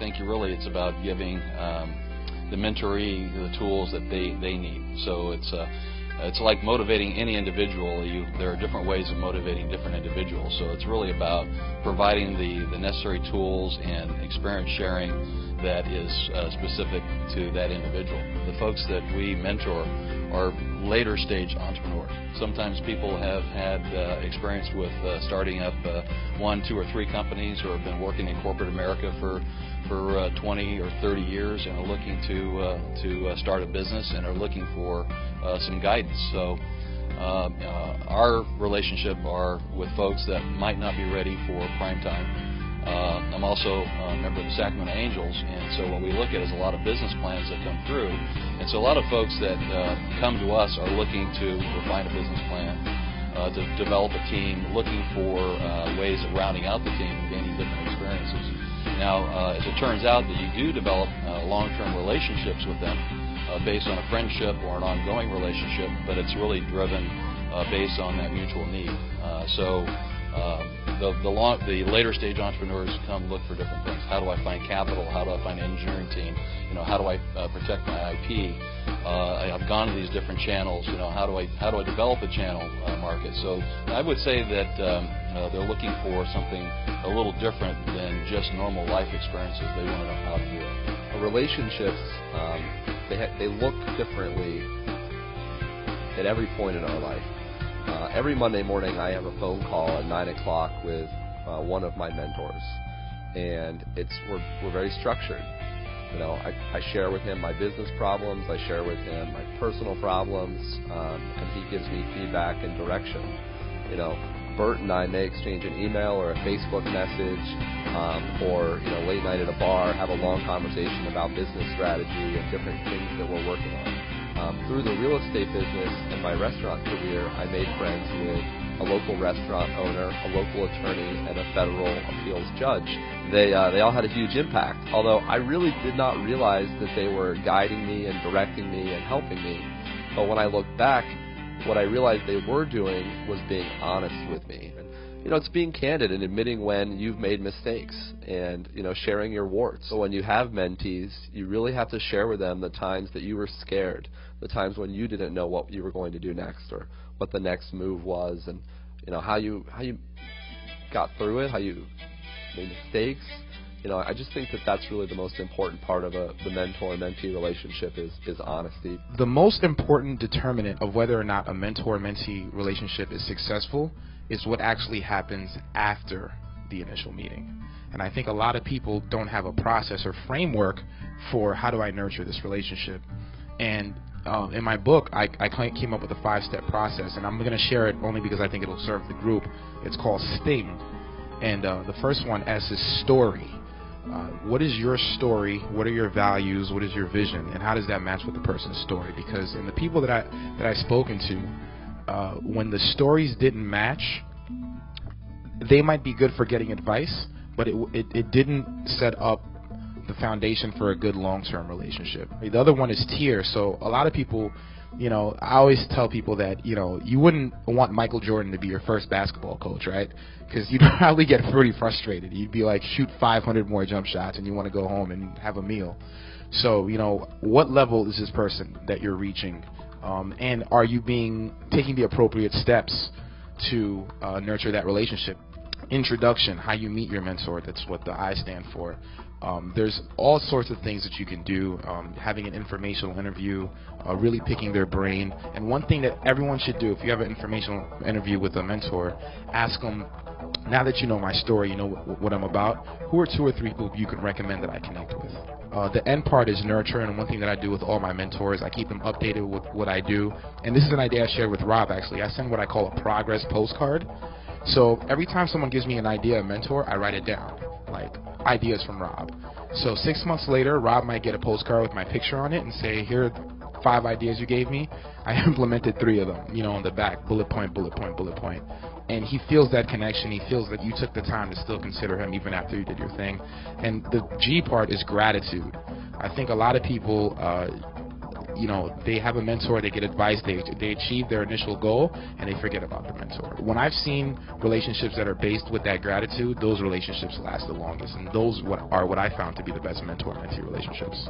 think it's about giving the mentoree the tools that they need. So it's like motivating any individual. There are different ways of motivating different individuals. So it's really about providing the necessary tools and experience sharing that is specific to that individual. The folks that we mentor are later stage entrepreneurs. Sometimes people have had experience with starting up 1, 2, or 3 companies, or have been working in corporate America for 20 or 30 years and are looking to start a business and are looking for some guidance. So our relationship are with folks that might not be ready for prime time. I'm also a member of the Sacramento Angels, and so what we look at is a lot of business plans that come through. And so a lot of folks that come to us are looking to refine a business plan, to develop a team, looking for ways of rounding out the team and gaining different experiences. Now, as it turns out that you do develop long-term relationships with them based on a friendship or an ongoing relationship, but it's really driven based on that mutual need. The later stage entrepreneurs come look for different things. How do I find capital? How do I find an engineering team? How do I protect my IP? I've gone to these different channels. How do I develop a channel market? So I would say that they're looking for something a little different than just normal life experiences. They want to know how to do it. Relationships, they look differently at every point in our life. Every Monday morning I have a phone call at 9 o'clock with one of my mentors, and we're very structured. I share with him my business problems, I share with him my personal problems, and he gives me feedback and direction. Bert and I may exchange an email or a Facebook message, or late night at a bar, have a long conversation about business strategy and different things that we're working on. Through the real estate business and my restaurant career, I made friends with a local restaurant owner, a local attorney, and a federal appeals judge. They all had a huge impact, although I really did not realize that they were guiding me and directing me and helping me. But when I look back, what I realized they were doing was being honest with me. It's being candid and admitting when you've made mistakes and, sharing your warts. So when you have mentees, you really have to share with them the times that you were scared, the times when you didn't know what you were going to do next or what the next move was, and, how you got through it, how you made mistakes. I just think that that's really the most important part of the mentor-mentee relationship is honesty. The most important determinant of whether or not a mentor-mentee relationship is successful is what actually happens after the initial meeting. And I think a lot of people don't have a process or framework for how do I nurture this relationship. And in my book, I came up with a 5-step process, and I'm going to share it only because I think it'll serve the group. It's called STING. And the first one, S, is story. What is your story? What are your values? What is your vision? And how does that match with the person's story? Because in the people that I've spoken to, when the stories didn't match, they might be good for getting advice, but it didn't set up the foundation for a good long-term relationship. The other one is tier. So a lot of people, I always tell people that, you wouldn't want Michael Jordan to be your first basketball coach, right? Because you'd probably get pretty frustrated. You'd be like, shoot 500 more jump shots, and you want to go home and have a meal. So, what level is this person that you're reaching? And are you taking the appropriate steps to nurture that relationship? Introduction, how you meet your mentor, that's what the I stand for. There's all sorts of things that you can do, having an informational interview, really picking their brain. And one thing that everyone should do, if you have an informational interview with a mentor, ask them, now that you know my story, you know what I'm about, who are 2 or 3 people you can recommend that I connect with? The end part is nurture, and one thing that I do with all my mentors, I keep them updated with what I do. And this is an idea I shared with Rob, actually. I send what I call a progress postcard. So every time someone gives me an idea, a mentor, I write it down, like ideas from Rob. So 6 months later, Rob might get a postcard with my picture on it and say, here are 5 ideas you gave me. I implemented 3 of them, on the back, bullet point, bullet point, bullet point. And he feels that connection. He feels that you took the time to still consider him even after you did your thing. And the G part is gratitude. I think a lot of people they have a mentor, they get advice, they achieve their initial goal, and they forget about the mentor. When I've seen relationships that are based with that gratitude, those relationships last the longest, and those are what I found to be the best mentor-mentee relationships.